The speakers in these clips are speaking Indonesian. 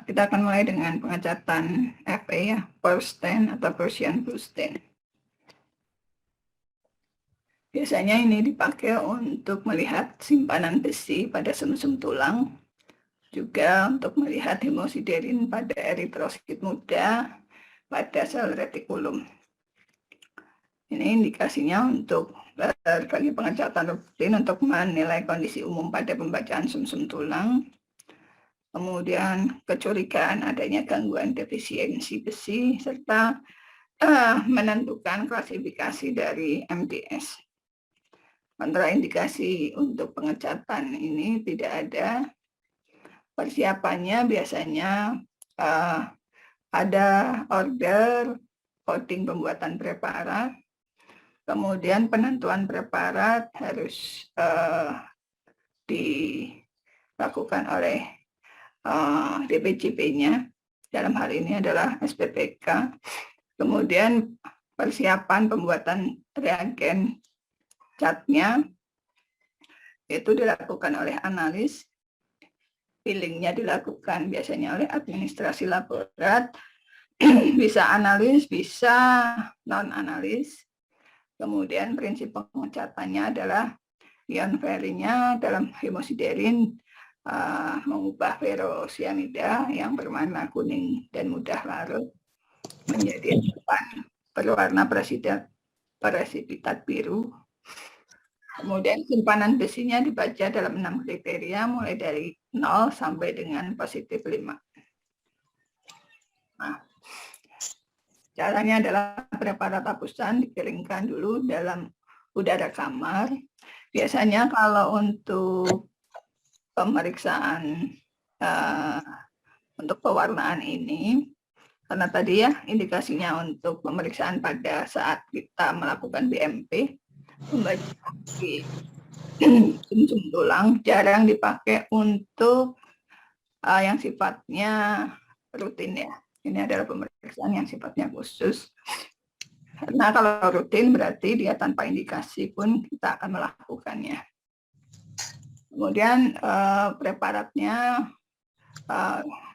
Kita akan mulai dengan pengecatan FA ya, Persten atau Persian Blue Stain. Biasanya ini dipakai untuk melihat simpanan besi pada sumsum tulang, juga untuk melihat hemosiderin pada eritrosit muda pada sel retikulum. Ini indikasinya untuk bagi pengecatan rutin untuk menilai kondisi umum pada pembacaan sumsum tulang. Kemudian kecurigaan adanya gangguan defisiensi besi, serta menentukan klasifikasi dari MDS. Kontraindikasi untuk pengecatan ini tidak ada. Persiapannya biasanya ada order, coding pembuatan preparat, kemudian penentuan preparat harus dilakukan oleh DPJP-nya, dalam hal ini adalah SPPK. Kemudian persiapan pembuatan reagen catnya itu dilakukan oleh analis, fillingnya dilakukan biasanya oleh administrasi laborat, bisa analis, bisa non-analis. Kemudian prinsip pengecatannya adalah ion ferrinya dalam hemosiderin mengubah ferrosianida yang berwarna kuning dan mudah larut menjadi berwarna presipitat biru. Kemudian simpanan besinya dibaca dalam 6 kriteria, mulai dari 0 sampai dengan positif 5. Nah, caranya adalah preparat hapusan dikeringkan dulu dalam udara kamar. Biasanya kalau untuk pemeriksaan untuk pewarnaan ini, karena tadi ya indikasinya untuk pemeriksaan pada saat kita melakukan BMP, pembacaan di sumsum tulang jarang dipakai untuk yang sifatnya rutin ya. Ini adalah pemeriksaan yang sifatnya khusus. Karena kalau rutin berarti dia tanpa indikasi pun kita akan melakukannya. Kemudian preparatnya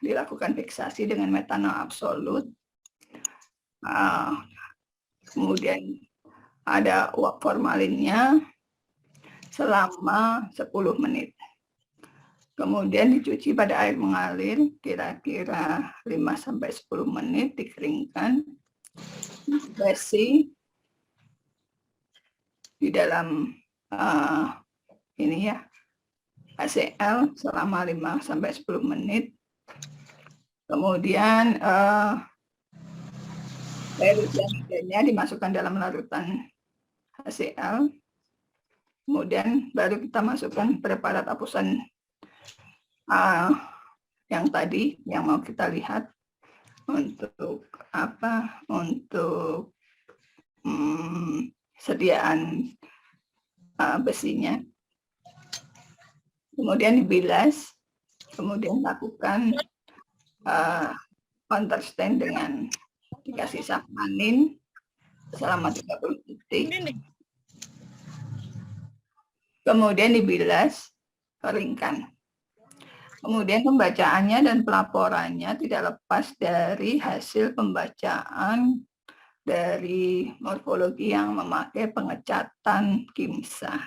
dilakukan fiksasi dengan metanol absolut. Kemudian ada uap formalinnya selama 10 menit. Kemudian dicuci pada air mengalir kira-kira 5-10 menit, dikeringkan, besi di dalam ini ya, HCl selama 5-10 menit. Kemudian ferrosianidanya dimasukkan dalam larutan HCl. Kemudian baru kita masukkan preparat hapusan yang tadi yang mau kita lihat untuk apa? Untuk sediaan besinya. Kemudian dibilas, kemudian lakukan counter stain dengan dikasih sapmanin selama 30 detik. Kemudian dibilas, keringkan. Kemudian pembacaannya dan pelaporannya tidak lepas dari hasil pembacaan dari morfologi yang memakai pengecatan KIMSA.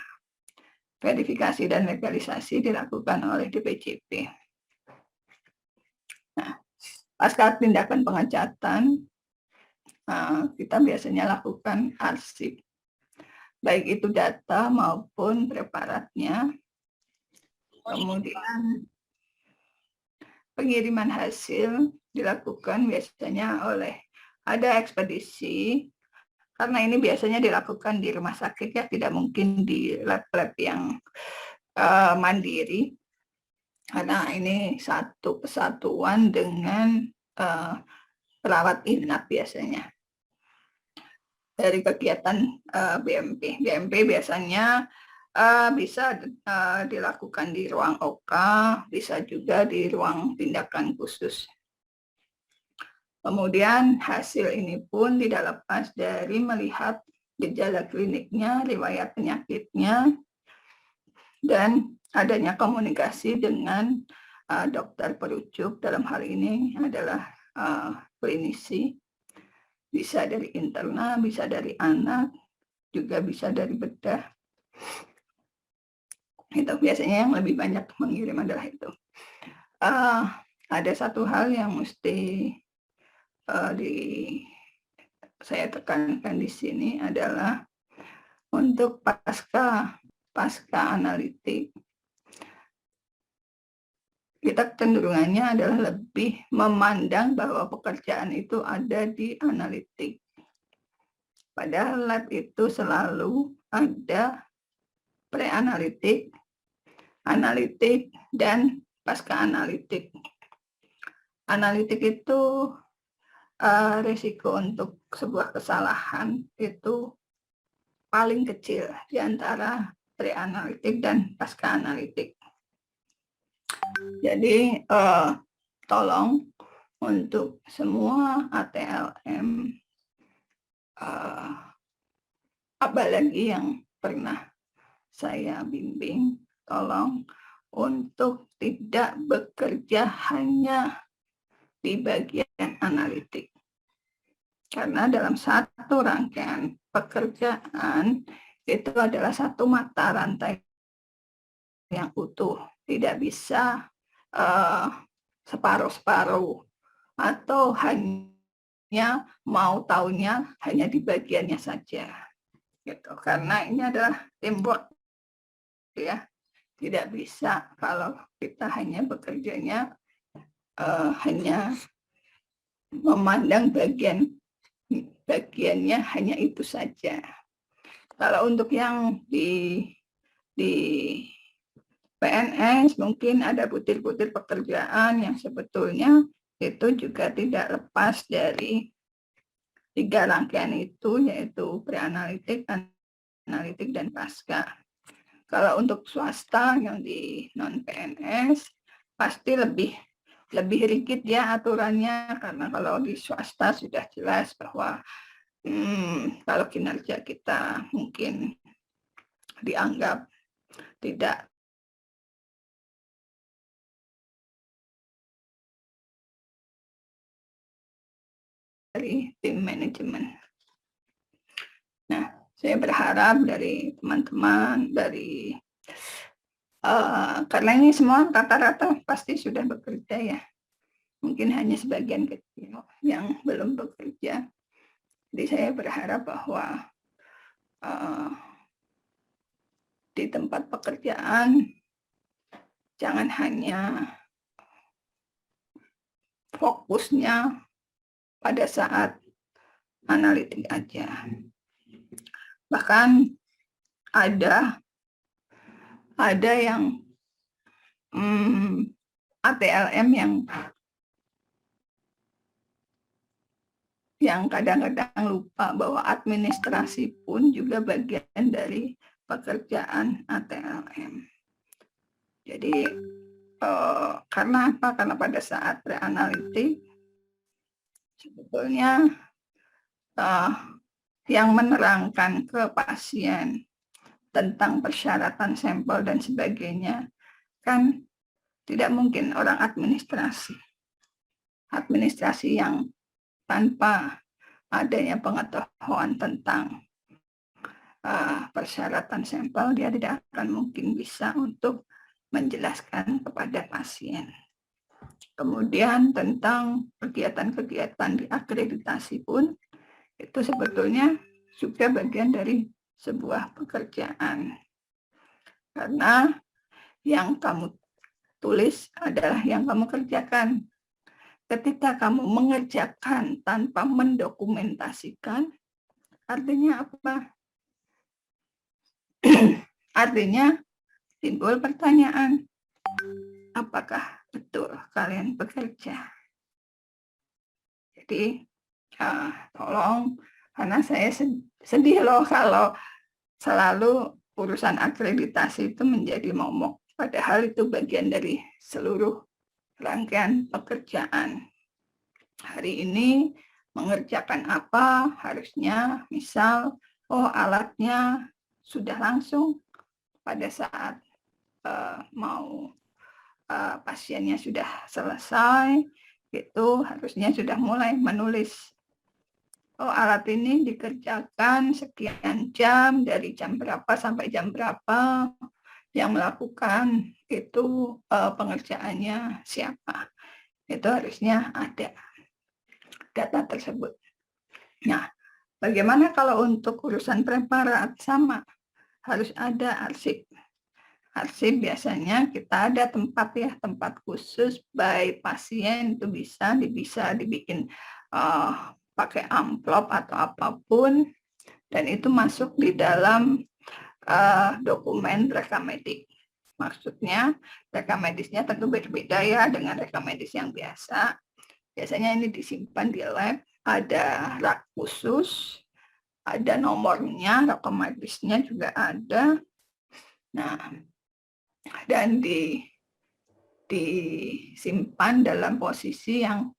Verifikasi dan legalisasi dilakukan oleh DPJP. Nah, pasca tindakan pengecatan, kita biasanya lakukan arsip, baik itu data maupun preparatnya. Kemudian pengiriman hasil dilakukan biasanya oleh ada ekspedisi, karena ini biasanya dilakukan di rumah sakit ya, tidak mungkin di lab-lab yang mandiri, karena ini satu kesatuan dengan perawat inap biasanya. Dari kegiatan BMP. BMP biasanya bisa dilakukan di ruang OK, bisa juga di ruang tindakan khusus. Kemudian hasil ini pun tidak lepas dari melihat gejala kliniknya, riwayat penyakitnya, dan adanya komunikasi dengan dokter perujuk, dalam hal ini adalah klinisi, bisa dari internal, bisa dari anak, juga bisa dari bedah. Itu biasanya yang lebih banyak mengirim adalah itu. Ada satu hal yang mesti saya tekankan di sini adalah untuk pasca analitik, kita cenderungannya adalah lebih memandang bahwa pekerjaan itu ada di analitik. Padahal lab itu selalu ada pre-analitik, analitik, dan pasca analitik. Analitik itu risiko untuk sebuah kesalahan itu paling kecil di antara pre-analitik dan pasca analitik. Jadi tolong untuk semua ATLM, apalagi yang pernah saya bimbing, tolong untuk tidak bekerja hanya di bagian analitik. Karena dalam satu rangkaian pekerjaan itu adalah satu mata rantai yang utuh, tidak bisa separuh-separuh atau hanya mau taunya hanya di bagiannya saja, gitu. Karena ini adalah teamwork, ya. Tidak bisa kalau kita hanya bekerjanya hanya memandang bagiannya hanya itu saja. Kalau untuk yang di PNS mungkin ada butir-butir pekerjaan yang sebetulnya itu juga tidak lepas dari 3 rangkaian itu, yaitu pre-analitik, analitik, dan pasca. Kalau untuk swasta yang di non-PNS pasti lebih rigid ya aturannya, karena kalau di swasta sudah jelas bahwa kalau kinerja kita mungkin dianggap tidak dari tim manajemen. Nah, saya berharap dari teman-teman, karena ini semua rata-rata pasti sudah bekerja ya, mungkin hanya sebagian kecil yang belum bekerja. Jadi saya berharap bahwa di tempat pekerjaan jangan hanya fokusnya pada saat analitik aja. Bahkan ada yang ATLM yang kadang-kadang lupa bahwa administrasi pun juga bagian dari pekerjaan ATLM. Jadi karena apa? Karena pada saat pre-analitik sebetulnya yang menerangkan ke pasien tentang persyaratan sampel dan sebagainya kan tidak mungkin orang administrasi yang tanpa adanya pengetahuan tentang persyaratan sampel, dia tidak akan mungkin bisa untuk menjelaskan kepada pasien. Kemudian tentang kegiatan-kegiatan di akreditasi pun itu sebetulnya juga bagian dari sebuah pekerjaan. Karena yang kamu tulis adalah yang kamu kerjakan. Ketika kamu mengerjakan tanpa mendokumentasikan, artinya apa? Artinya timbul pertanyaan, apakah betul kalian bekerja? Jadi tolong, karena saya sedih loh kalau selalu urusan akreditasi itu menjadi momok, padahal itu bagian dari seluruh rangkaian pekerjaan. Hari ini mengerjakan apa, harusnya misal, alatnya sudah langsung pada saat mau pasiennya sudah selesai, itu harusnya sudah mulai menulis. Oh, alat ini dikerjakan sekian jam, dari jam berapa sampai jam berapa, yang melakukan itu pengerjaannya siapa. Itu harusnya ada data tersebut. Nah, bagaimana kalau untuk urusan preparat? Sama, harus ada arsip. Arsip biasanya kita ada tempat ya, tempat khusus by pasien, itu bisa dibikin pakai amplop atau apapun, dan itu masuk di dalam dokumen rekam medik. Maksudnya rekam medisnya tentu berbeda ya dengan rekam medis yang biasa. Biasanya ini disimpan di lab, ada rak khusus, ada nomornya, rekam medisnya juga ada. Nah, dan disimpan dalam posisi yang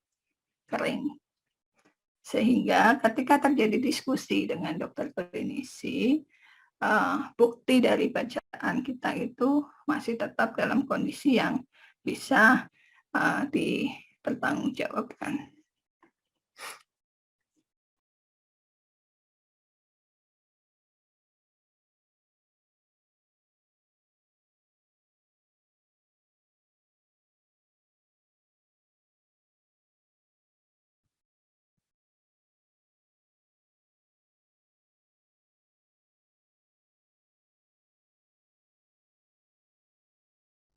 kering. Sehingga ketika terjadi diskusi dengan dokter klinisi, bukti dari bacaan kita itu masih tetap dalam kondisi yang bisa dipertanggungjawabkan.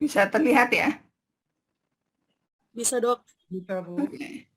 Bisa terlihat ya? Bisa, Dok. Bisa, Bu. Oke.